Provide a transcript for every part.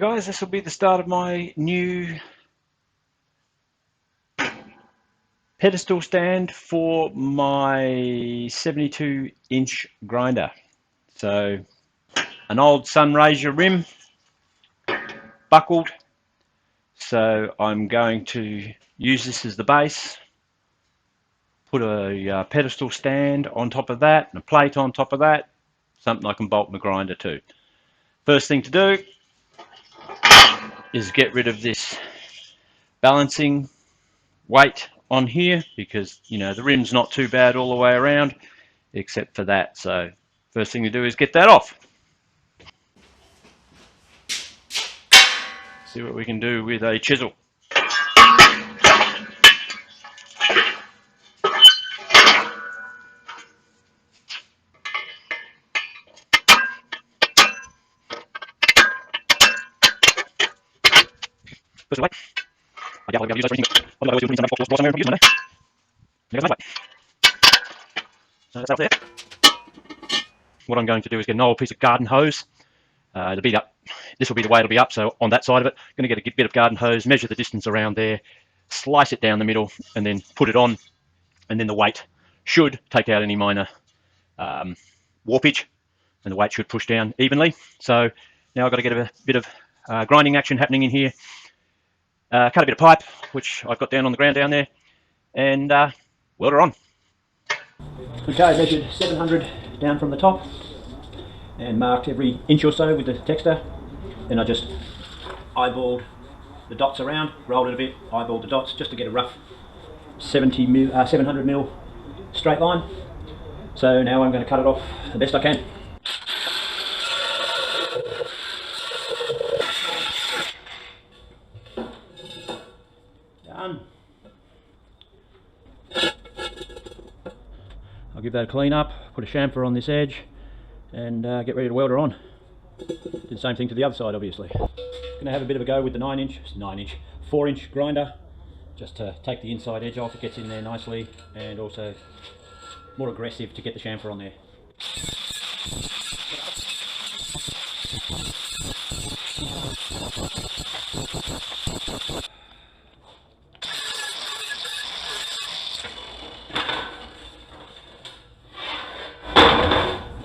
guys, this will be the start of my new pedestal stand for my 72-inch grinder. So an old Sunraiser rim, buckled, so I'm going to use this as the base, put a pedestal stand on top of that and a plate on top of that, something I can bolt my grinder to. First thing to do is get rid of this balancing weight on here, because you know the rim's not too bad all the way around except for that. So first thing to do is get that off. See what we can do with a chisel. First away. I doubt I'll be able to use those for anything. Otherwise, we'll need some draw somewhere and use them there. There goes my way. So that's out there. What I'm going to do is get an old piece of garden hose. It'll be up. This will be the way it'll be up. So on that side of it, I'm going to get a bit of garden hose, measure the distance around there, slice it down the middle, and then put it on. And then the weight should take out any minor warpage, and the weight should push down evenly. So now I've got to get a bit of grinding action happening in here. Cut a bit of pipe, which I've got down on the ground down there, and weld her on. Okay, I measured 700 down from the top and marked every inch or so with the texter. Then I just eyeballed the dots around, rolled it a bit, eyeballed the dots just to get a rough 700 mil straight line. So now I'm going to cut it off the best I can. Done. I'll give that a clean up, put a chamfer on this edge, and get ready to weld her on. Do the same thing to the other side, obviously. Going to have a bit of a go with the 4-inch grinder, just to take the inside edge off. It gets in there nicely, and also more aggressive to get the chamfer on there.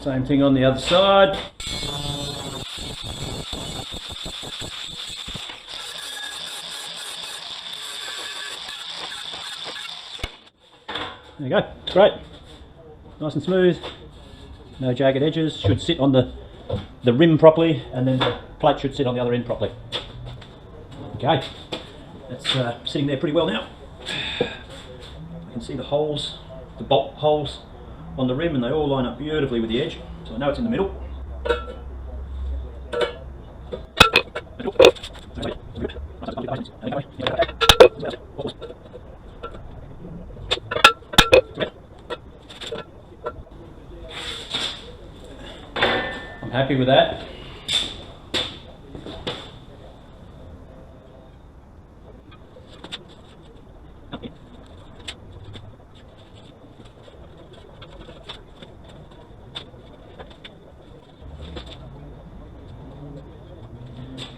Same thing on the other side. There you go, great. Nice and smooth, no jagged edges, should sit on the rim properly, and then the plate should sit on the other end properly. Okay, that's sitting there pretty well now. I can see the holes, the bolt holes on the rim, and they all line up beautifully with the edge, so I know it's in the middle. I'm happy with that.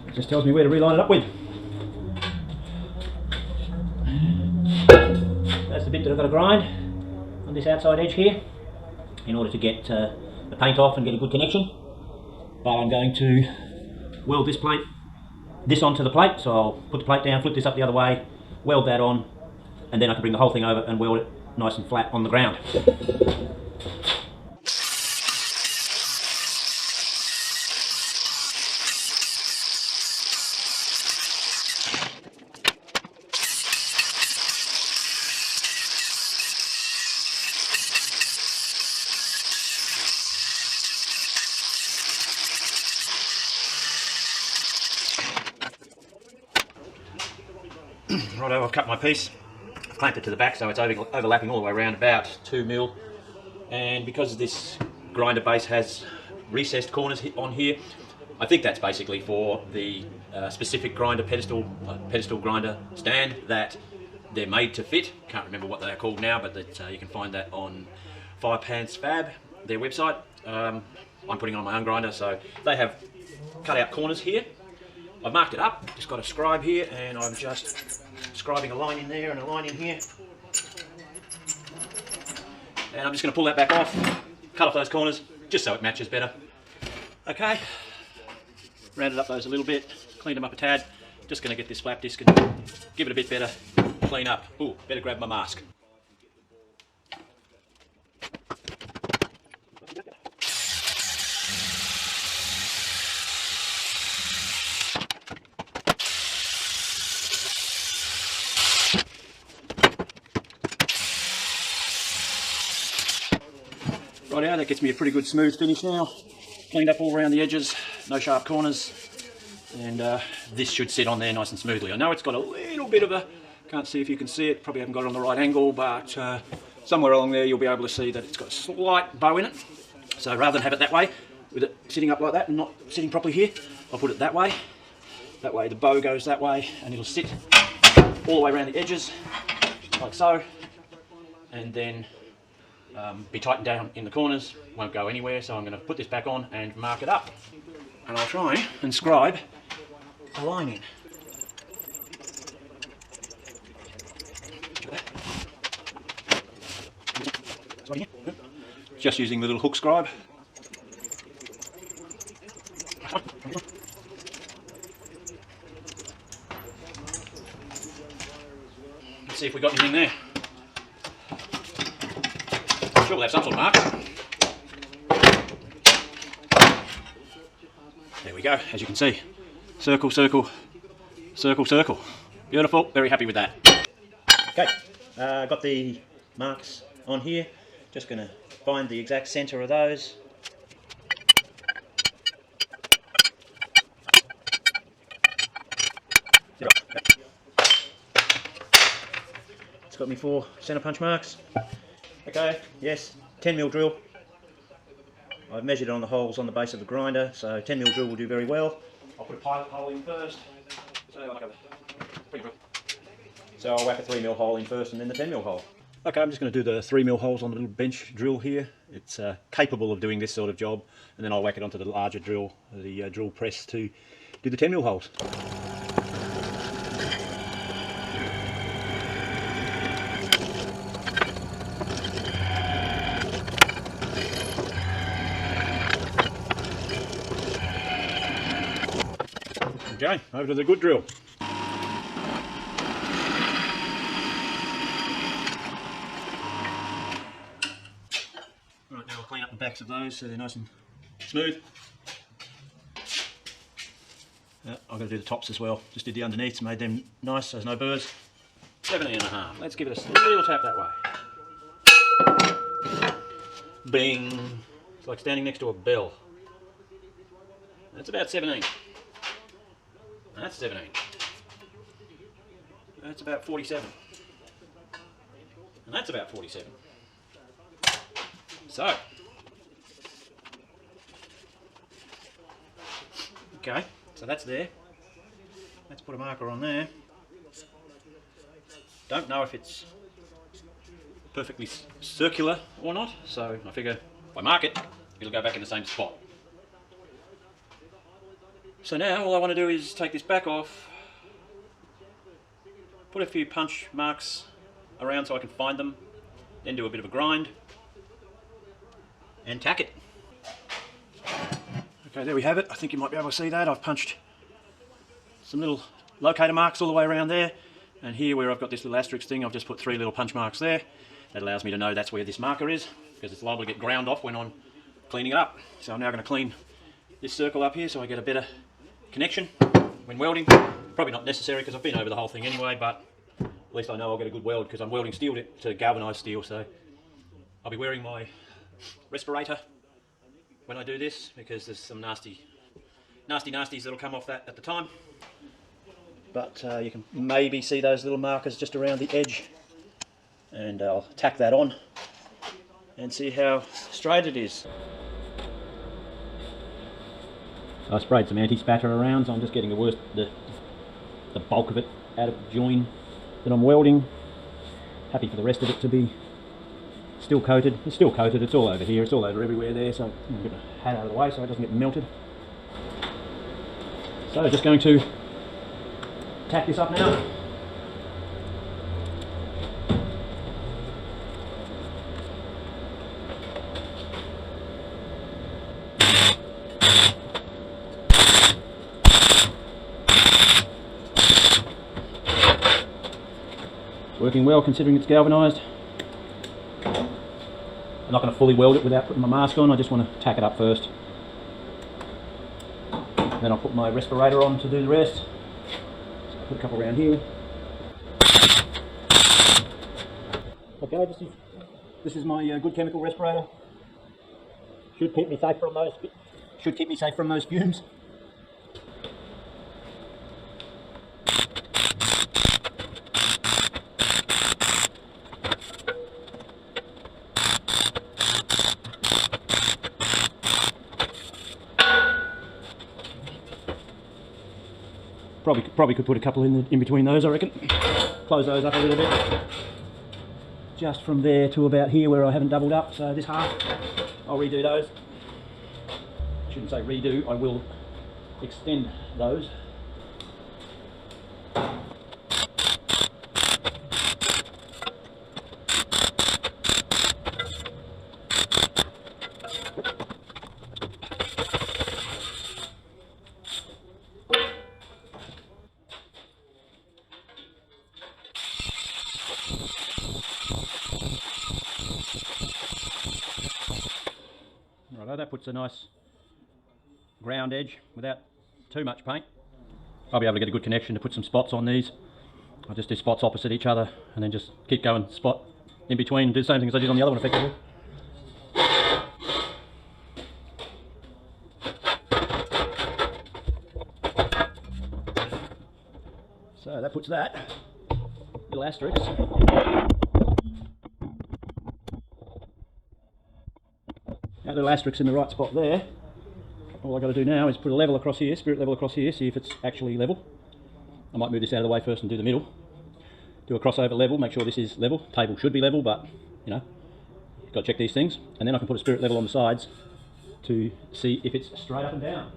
It just tells me where to reline it up with. That's the bit that I've got to grind on this outside edge here in order to get the paint off and get a good connection. But I'm going to weld this onto the plate, so I'll put the plate down, flip this up the other way, weld that on, and then I can bring the whole thing over and weld it nice and flat on the ground. Righto, I've cut my piece, clamped it to the back so it's overlapping all the way around about 2 mil, and because this grinder base has recessed corners on here, I think that's basically for the specific grinder pedestal grinder stand that they're made to fit. Can't remember what they're called now, but that you can find that on Fire Pants Fab, their website. I'm putting on my own grinder, so they have cut out corners here, I've marked it up, just got a scribe here, and I'm just scribing a line in there and a line in here. And I'm just going to pull that back off, cut off those corners, just so it matches better. Okay, rounded up those a little bit, cleaned them up a tad. Just going to get this flap disc and give it a bit better clean up. Ooh, better grab my mask. Right, that gets me a pretty good smooth finish now. Cleaned up all around the edges, no sharp corners, and this should sit on there nice and smoothly. I know it's got a little bit of a, can't see if you can see it, probably haven't got it on the right angle, but somewhere along there you'll be able to see that it's got a slight bow in it. So rather than have it that way, with it sitting up like that and not sitting properly here, I'll put it that way. That way the bow goes that way and it'll sit all the way around the edges, like so, and then be tightened down in the corners, won't go anywhere. So I'm going to put this back on and mark it up, and I'll try and scribe a line in. Just using the little hook scribe. Let's see if we got anything there. I'm sure we'll have some sort of marks. There we go, as you can see. Circle, circle, circle, circle. Beautiful, very happy with that. Okay, got the marks on here. Just going to find the exact centre of those. It's got me 4 centre punch marks. Okay, yes, 10mm drill. I've measured it on the holes on the base of the grinder, so 10mm drill will do very well. I'll put a pilot hole in first. So I'll whack a 3mm hole in first and then the 10mm hole. Okay, I'm just going to do the 3mm holes on the little bench drill here. It's capable of doing this sort of job, and then I'll whack it onto the larger drill, the drill press, to do the 10mm holes. Okay, over to the good drill. Right, now I'll clean up the backs of those so they're nice and smooth. I've got to do the tops as well. Just did the underneaths, made them nice so there's no burrs. 17.5. Let's give it a little tap that way. Bing. It's like standing next to a bell. That's about 17. That's 17. That's about 47. And that's about 47. So, okay, so that's there. Let's put a marker on there. Don't know if it's perfectly circular or not, so I figure if I mark it, it'll go back in the same spot. So now all I want to do is take this back off, put a few punch marks around so I can find them, then do a bit of a grind and tack it. Okay, there we have it. I think you might be able to see that. I've punched some little locator marks all the way around there, and here where I've got this little asterisk thing, I've just put 3 little punch marks there. That allows me to know that's where this marker is, because it's liable to get ground off when I'm cleaning it up. So I'm now going to clean this circle up here so I get a better connection when welding. Probably not necessary because I've been over the whole thing anyway, but at least I know I'll get a good weld because I'm welding steel to galvanised steel. So I'll be wearing my respirator when I do this because there's some nasties that'll come off that at the time. But you can maybe see those little markers just around the edge, and I'll tack that on and see how straight it is. I sprayed some anti-spatter around, so I'm just getting the bulk of it out of the join that I'm welding. Happy for the rest of it to be still coated. It's still coated, it's all over here, it's all over everywhere there, so I'm going to get the hat out of the way so it doesn't get melted. So just going to tack this up now. Working well considering it's galvanised. I'm not going to fully weld it without putting my mask on, I just want to tack it up first. Then I'll put my respirator on to do the rest. So I'll put a couple around here. Okay, this is my good chemical respirator. Should keep me safe from those fumes. Probably could put a couple in between those, I reckon. Close those up a little bit. Just from there to about here where I haven't doubled up, so this half, I'll redo those. I shouldn't say redo, I will extend those. Righto, that puts a nice ground edge without too much paint. I'll be able to get a good connection to put some spots on these. I'll just do spots opposite each other and then just keep going spot in between and do the same thing as I did on the other one effectively. So that puts that little asterisk. That little asterisk in the right spot there. All I've got to do now is put a level across here, spirit level across here, see if it's actually level. I might move this out of the way first and do the middle. Do a crossover level, make sure this is level. Table should be level, but you know, you've got to check these things. And then I can put a spirit level on the sides to see if it's straight up and down.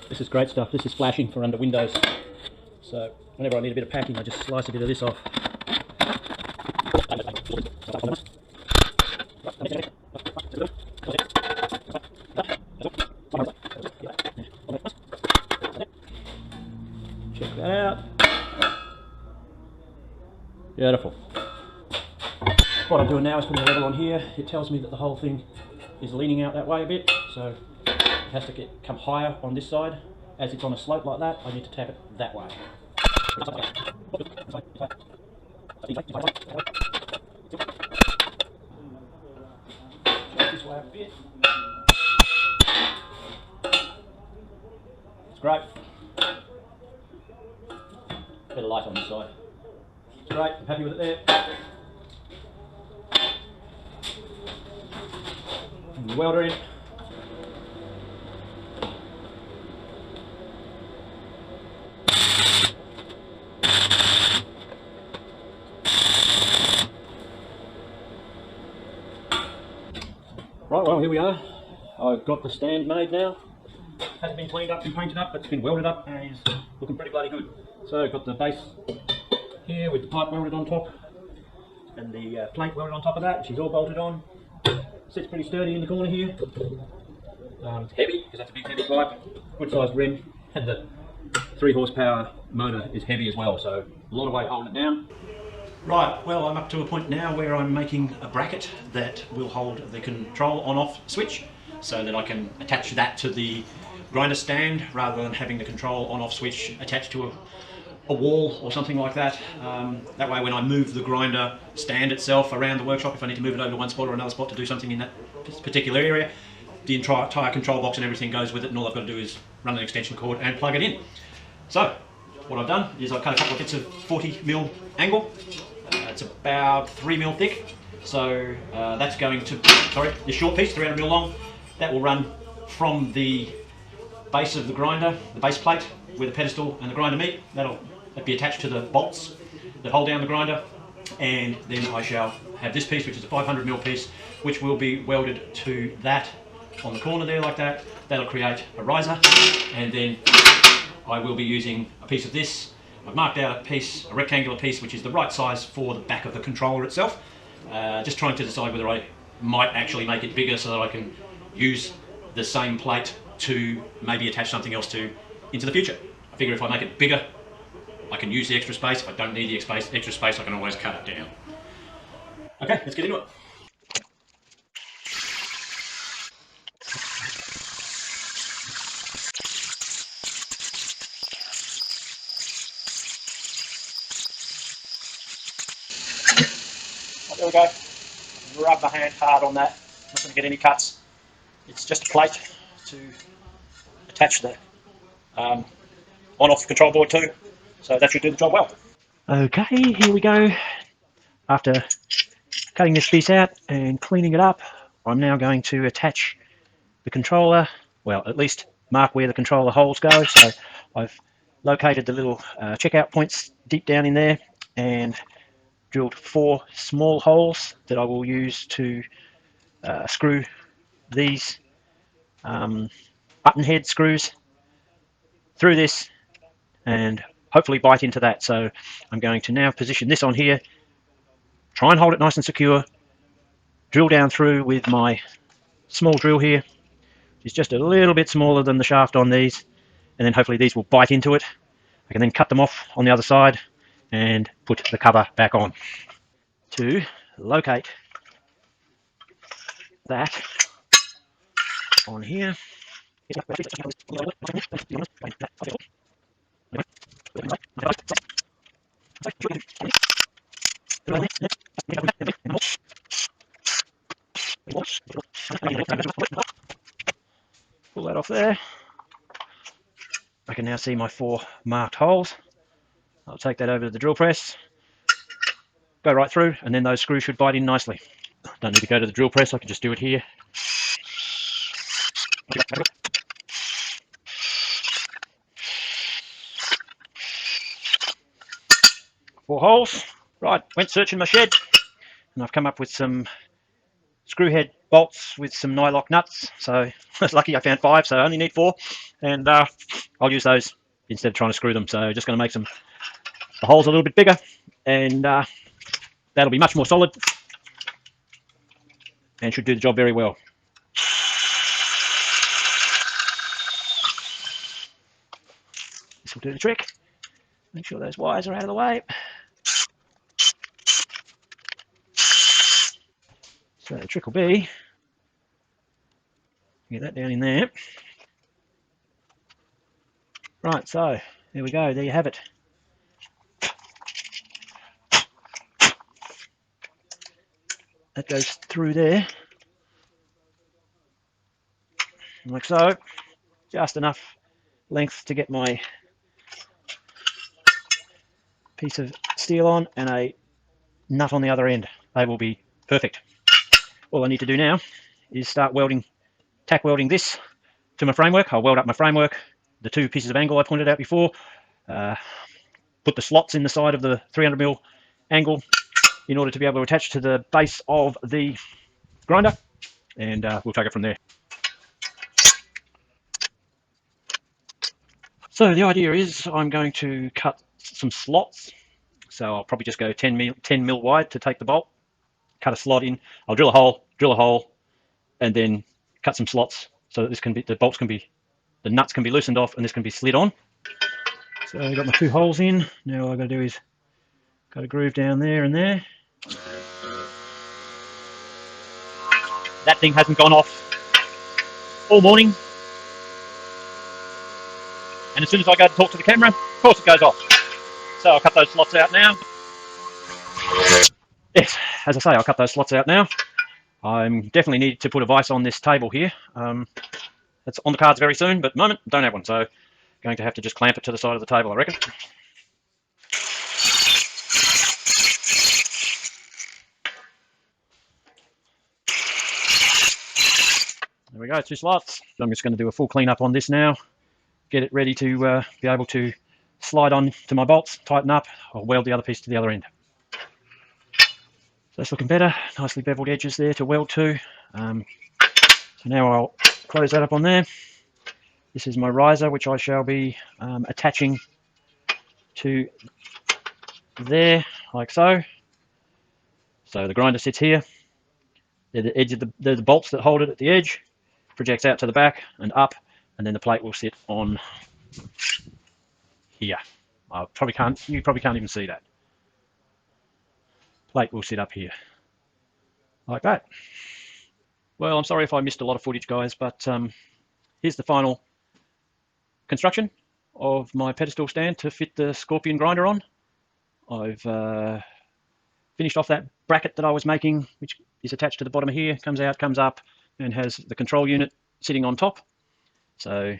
This is great stuff. This is flashing for under windows. So whenever I need a bit of packing, I just slice a bit of this off. Check that out. Beautiful. What I'm doing now is putting a level on here. It tells me that the whole thing is leaning out that way a bit, so it has to come higher on this side. As it's on a slope like that, I need to tap it that way. This way a bit. It's great. Bit of light on this side. It's great, I'm happy with it there. And the welder in. Right, well here we are. I've got the stand made now. Hasn't been cleaned up and painted up, but it's been welded up and is looking pretty bloody good. So I've got the base here with the pipe welded on top and the plate welded on top of that. She's all bolted on. Sits pretty sturdy in the corner here. It's heavy because that's a big heavy pipe. Good sized rim, and the 3 horsepower motor is heavy as well, so a lot of weight holding it down. Right, well I'm up to a point now where I'm making a bracket that will hold the control on-off switch so that I can attach that to the grinder stand rather than having the control on-off switch attached to a wall or something like that. That way when I move the grinder stand itself around the workshop, if I need to move it over to one spot or another spot to do something in that particular area, the entire control box and everything goes with it, and all I've got to do is run an extension cord and plug it in. So what I've done is I've cut a couple of bits of 40mm angle. It's about 3mm thick, so that's going to, this short piece, 300mm long, that will run from the base of the grinder, the base plate where the pedestal and the grinder meet. That'll be attached to the bolts that hold down the grinder, and then I shall have this piece, which is a 500mm piece, which will be welded to that on the corner there like that. That'll create a riser, and then I will be using a piece of this. I've marked out a piece, a rectangular piece, which is the right size for the back of the controller itself. Just trying to decide whether I might actually make it bigger so that I can use the same plate to maybe attach something else to into the future. I figure if I make it bigger, I can use the extra space. If I don't need the extra space, I can always cut it down. Okay, let's get into it. There we go. Rub my hand hard on that. Not going to get any cuts. It's just a plate to attach the on-off control board to. So that should do the job well. Okay, here we go. After cutting this piece out and cleaning it up, I'm now going to attach the controller, well, at least mark where the controller holes go. So I've located the little checkout points deep down in there and drilled 4 small holes that I will use to screw these button head screws through this and hopefully bite into that. So I'm going to now position this on here, try and hold it nice and secure, drill down through with my small drill here. It's just a little bit smaller than the shaft on these, and then hopefully these will bite into it. I can then cut them off on the other side and put the cover back on. To locate that on here, pull that off there. I can now see my 4 marked holes. I'll take that over to the drill press, go right through, and then those screws should bite in nicely. Don't need to go to the drill press, I can just do it here. 4 holes. Right, went searching my shed, and I've come up with some screw head bolts with some nylock nuts. So I was lucky I found 5, so I only need 4, and I'll use those instead of trying to screw them. So just going to make the holes a little bit bigger, and that'll be much more solid and should do the job very well. This will do the trick. Make sure those wires are out of the way. So the trick will be, get that down in there. Right, so there we go, there you have it. That goes through there, like so. Just enough length to get my piece of steel on and a nut on the other end. They will be perfect. All I need to do now is start welding, tack welding this to my framework. I'll weld up my framework, the 2 pieces of angle I pointed out before, put the slots in the side of the 300mm angle in order to be able to attach to the base of the grinder, and we'll take it from there. So the idea is I'm going to cut some slots. So I'll probably just go 10 mil wide to take the bolt, cut a slot in. I'll drill a hole, and then cut some slots so that this can be, the nuts can be loosened off and this can be slid on. So I've got my 2 holes in. Now all I've got to do is cut a groove down there and there. That thing hasn't gone off all morning. And as soon as I go to talk to the camera, of course it goes off. So I'll cut those slots out now. Yes, as I say, I'll cut those slots out now. I definitely need to put a vise on this table here. That's on the cards very soon, but at the moment, don't have one. So going to have to just clamp it to the side of the table, I reckon. There we go, 2 slots. So I'm just going to do a full clean up on this now. Get it ready to be able to slide on to my bolts, tighten up. I'll weld the other piece to the other end. So that's looking better. Nicely beveled edges there to weld to. So now I'll close that up on there. This is my riser, which I shall be attaching to there, like so. So the grinder sits here. They're the edge of they're the bolts that hold it at the edge. Projects out to the back and up, and then the plate will sit on here. You probably can't even see that. Plate will sit up here, like that. Well, I'm sorry if I missed a lot of footage, guys, but here's the final construction of my pedestal stand to fit the Scorpion grinder on. I've finished off that bracket that I was making, which is attached to the bottom here, comes out, comes up, and has the control unit sitting on top. So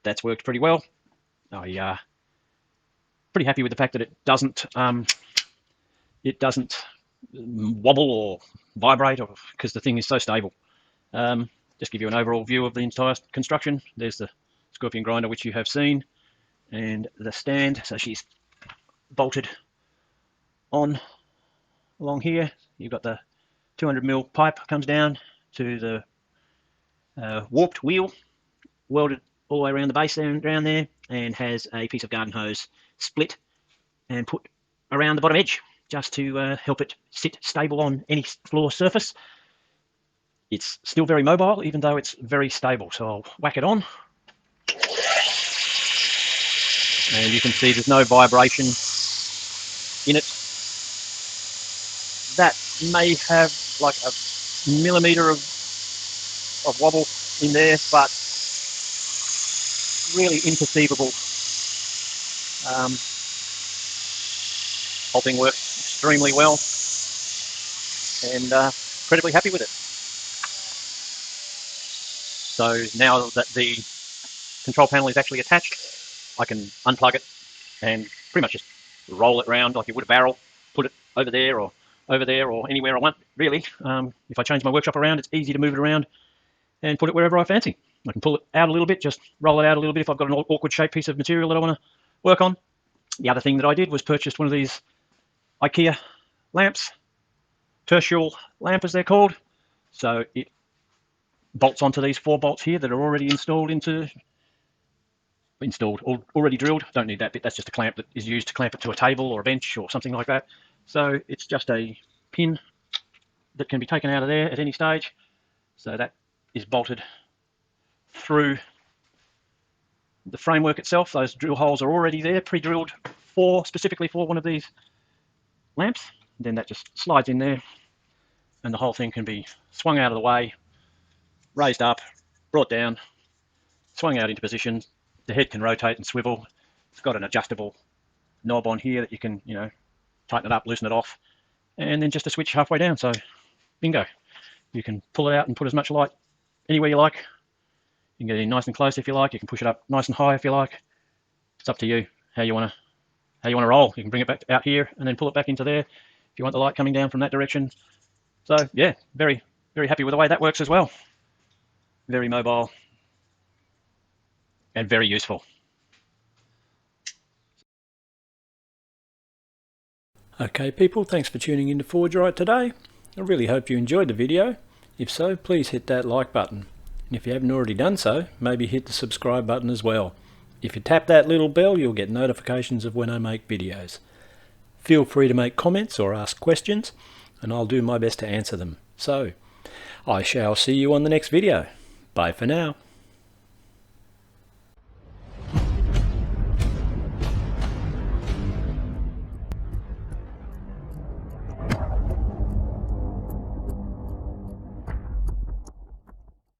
that's worked pretty well. I'm pretty happy with the fact that it doesn't wobble or vibrate, because the thing is so stable. Just give you an overall view of the entire construction. There's the Scorpion grinder, which you have seen, and the stand. So she's bolted on along here. You've got the 200mm pipe comes down to the warped wheel, welded all the way around the base around there, and has a piece of garden hose split and put around the bottom edge just to help it sit stable on any floor surface. It's still very mobile, even though it's very stable. So I'll whack it on, and you can see there's no vibration in it. That may have like a millimetre of wobble in there, but really imperceivable. Whole thing works extremely well, and incredibly happy with it. So now that the control panel is actually attached, I can unplug it and pretty much just roll it around like you would a barrel, put it over there or anywhere I want, really. If I change my workshop around, it's easy to move it around and put it wherever I fancy. I can pull it out a little bit, just roll it out a little bit if I've got an awkward shaped piece of material that I want to work on. The other thing that I did was purchased one of these IKEA lamps, tertial lamp as they're called. So it bolts onto these 4 bolts here that are already already drilled. Don't need that bit. That's just a clamp that is used to clamp it to a table or a bench or something like that. So it's just a pin that can be taken out of there at any stage. So that is bolted through the framework itself. Those drill holes are already there, pre-drilled specifically for one of these lamps. Then that just slides in there, and the whole thing can be swung out of the way, raised up, brought down, swung out into position. The head can rotate and swivel. It's got an adjustable knob on here that you can, tighten it up, loosen it off, and then just a switch halfway down. So bingo. You can pull it out and put as much light anywhere you like. You can get it in nice and close if you like. You can push it up nice and high if you like. It's up to you how you want to roll. You can bring it back out here and then pull it back into there if you want the light coming down from that direction. So yeah, very, very happy with the way that works as well. Very mobile and very useful. Okay people, thanks for tuning in to Forge Right today. I really hope you enjoyed the video. If so, please hit that like button. And if you haven't already done so, maybe hit the subscribe button as well. If you tap that little bell, you'll get notifications of when I make videos. Feel free to make comments or ask questions, and I'll do my best to answer them. So, I shall see you on the next video. Bye for now.